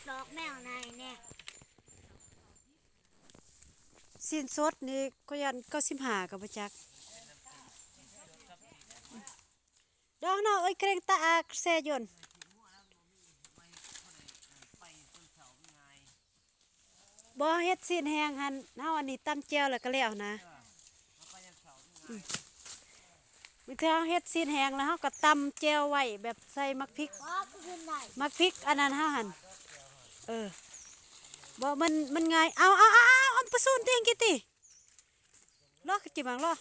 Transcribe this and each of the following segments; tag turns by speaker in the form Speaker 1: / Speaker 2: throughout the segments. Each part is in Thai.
Speaker 1: ดอกแมวในเนี่ย
Speaker 2: สิ้นสดนี่ก็ยันก็15กับประจักดอกเนาะเอ้ยเกรงตาอาเซยนบ่เฮ็ดสิ้นแห้งหันเฮาอันนี้ตำแจ่วแล้วก็แล้วนะวิธีเฮาเฮ็ดสิ้นแห้งแล้วเฮาก็ตำแจ่วไว้แบบใส่มักพริกมักพริกอันนั้นเฮาหั่นบ่มันง่ายเอาปะซูนติงกิติรอจิบังรอ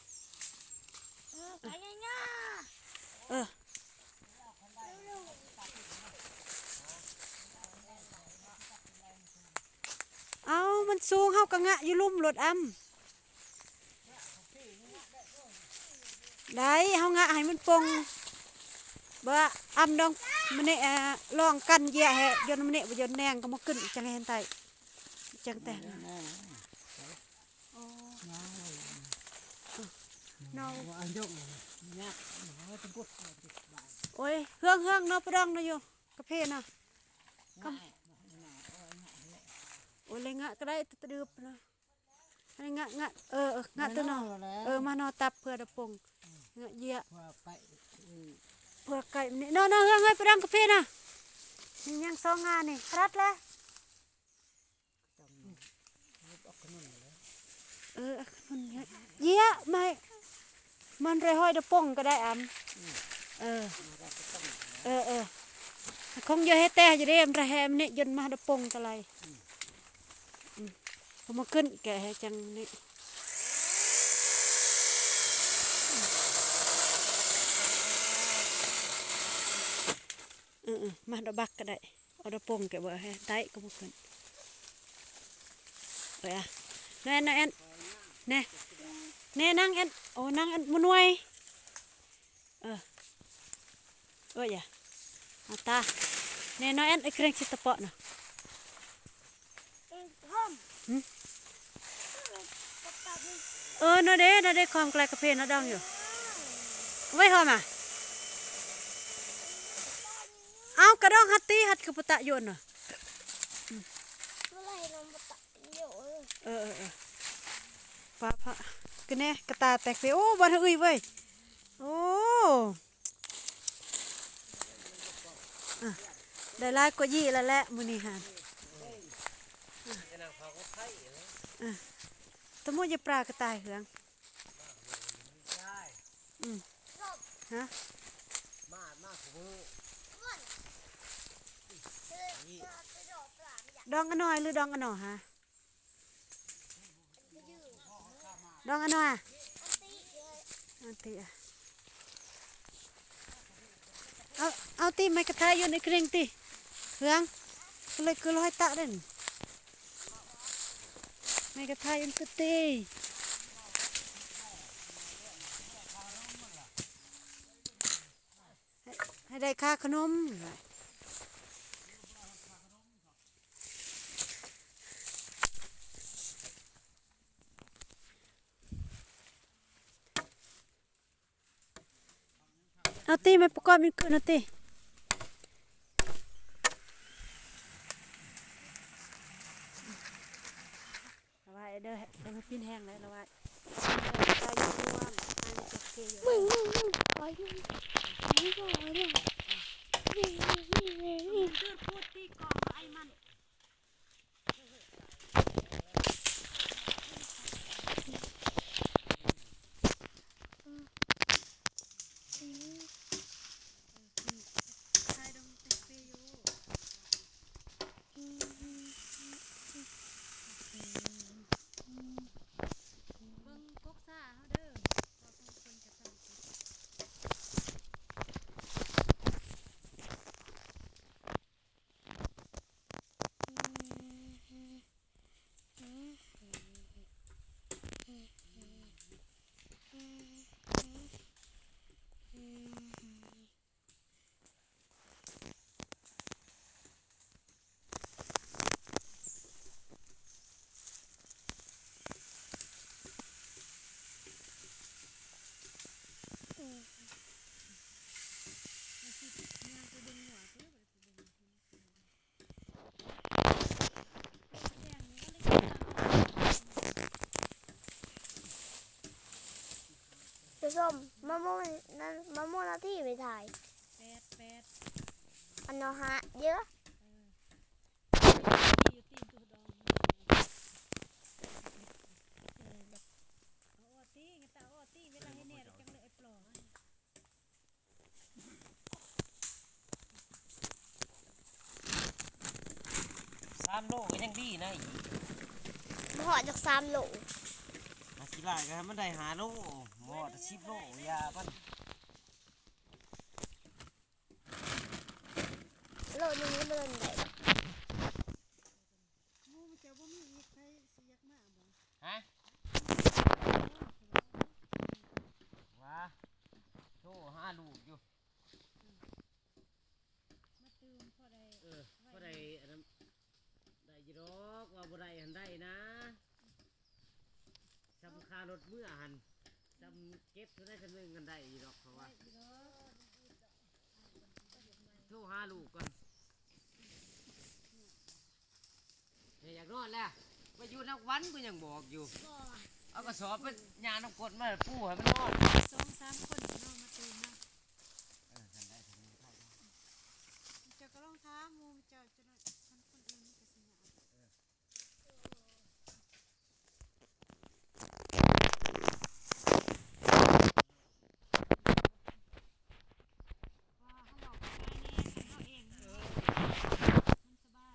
Speaker 1: ไปง่าย
Speaker 2: เออเอามันสูงเฮากะงะอยู่ลุ่มรถอ้ำได้เฮางะให้มันปงบ่อ้ำดองมันนี่ลองกันแย่แฮยนมันนี่บ่ยนแนงก็มาขึ้นจังเห็นไตจังแต่เนาโอ้ยเฮืองเนาะปะดองเนาะอยู่กะเพเนาะโอ้ยเลยงะก็ได้ตะดืบนะอะไรงะงะงะตัวเนาะมานอตับเพื่อดะปงงะเยี่ยเพื่อไก่นี่เนาะเฮืองให้ปะดองกะเพน่ะนี่ยังสองงานนี่รัดแล้วมันเยี่ยไม่มันเลยห้อยดะปงก็ได้อคงเยอะให้แต่จะได้มระแหมนี่ยนมาดะปงตะไลพอมาขึ้นแก่ให้จังนี่มาดะบักก็ได้เอาดะปงแกบ่ให้ไตก็มาขึ้นไปอ่ะแน่นะแอนแน่นั่งแอนโอ้นั่งแอนมันวยอย่าเอาตาแน่น้อยแอนไอ้เครื่องชิตะเปาะนะน่าเด้ความไกลกระเพาะน่าดังอยู่ไว้หอมอ่ะเอากระดองฮัตตี้ฮัตกระปตะโยนน่ะป้ากันแน่กระตาแตกเสียโอ้บอลเอ้ยเว้ยโอ้ได้ลายกว่ายี่แล้วแหละมื้อนี้ฮะตะมุยปลากระต่ายเหืองฮะดองกันหน่อยหรือดองกันหน่อฮะดองกันหน่อยอันตีเอาตีไม่กระทายอยู่ในเครื่องตีเหืองก็เลยคือร้อยตะเด่นไม่กระทายอยู่ก็ตีให้ได้ค่าขนมเอาตีไม่ประกอบมันขึ้นเอาตีระบายเด้อมาปิ้นแห้งเลยระบายใจยุ่งอันนี้จะเกยไปพูดตีกองไอ้มัน
Speaker 1: ผู้ชมมะม่วงนั้นมะม่วงนาที่ไปถ่าย
Speaker 3: 8
Speaker 1: อันเนาะฮะเยอะ
Speaker 3: อยู่ตีนตัวดองเอาออตีไงตาออตีเวลาให้แน่จังเลยไอ้ปลอก
Speaker 4: 3 โลก็ยังดีนะอีก
Speaker 1: หอจาก3 โล
Speaker 4: อาสิลายก็ให้มันได้5 โลหมอด10 โลยามัน
Speaker 1: โลนึงนี่มันได้
Speaker 3: งูมันจะบ่มีอีกใครสิอยากมาบ่
Speaker 4: ฮะว่าโทรหาลูกอยู่
Speaker 3: มาตื่มพอได้
Speaker 4: บ่ได้อันนั้นได้อยู่ดอกว่าบ่ได้หันได้นะจำค่ารถเมื่อหันจำเก็บเท่าได้จำหนึงกันได้อยู่ดอกเพราะว่าโทรหาลูกก่อนเนี่ยอยากนอนแล้วไปอยู่นักวันกูยังบอกอยู่เอากระสอบไปยาน้ำกรดมาปูให้มันนอน
Speaker 3: 2-3 คนเนาะมาตื่มนะ
Speaker 4: ทันได้ทันได้
Speaker 3: เจ้าก็ลองถามหมู่เจ้าจะคนอื่นมันก็สิหาว่าเฮาบอกง่ายแน่คันเฮาเองมันสบาย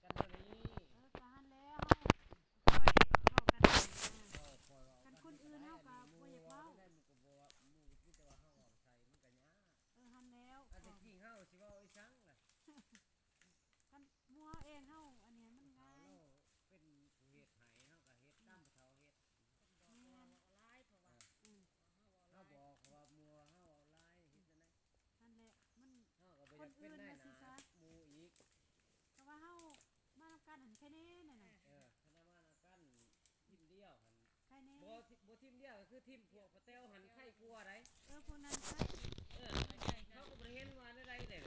Speaker 3: กะหันแล้วเฮาคอยเว้ากันนะคันคนอื่นเฮาก็บ่อยากเว้าหันแล้ว คันหมู่เฮาเองเฮาอันเนี้ยมันง่ายแม่นนั่นแหละมันคนอื่นน่ะสิซะเพราะว่าเฮามานำกันหันแค่นี้นั่นน่ะใครแน่
Speaker 4: บ่ทีมเดียวก็คือทีมพวกปะเต้วหันไข่กลัวไร
Speaker 3: พวกนั้นใช่
Speaker 4: เขาก็บ่เห็นว่าอะไรเลย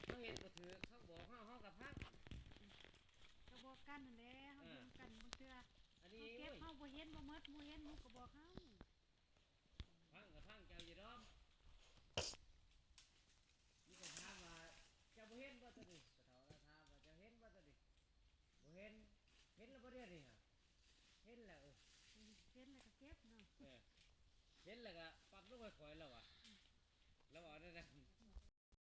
Speaker 4: เขาเห็นก็ถือเขาบอกเฮากับพัก
Speaker 3: ก็บอกกันนั่นแหละเฮาอยู่กันบางเทื่อ
Speaker 4: อัน
Speaker 3: เฮา
Speaker 4: นี้
Speaker 3: เก็บเฮาบ่เห็นบ่หมดหมู่เห็นหมู่ก็บอกเฮา
Speaker 4: พังกับพังเจ้าอยู่ดอมนี่ก็ถามว่าเจ้าบ่เห็นบ่ตัวนี้ก็ถามว่าเจ้าเห็นบ่ตัวนี้บ่เห็นแล้วบ่เด้อนี่ฮะเห็นแล้ว
Speaker 3: เห็นแล้วก็เก็บเนาะ
Speaker 4: เห็นแล้วก็ปักลงไปข่อยละ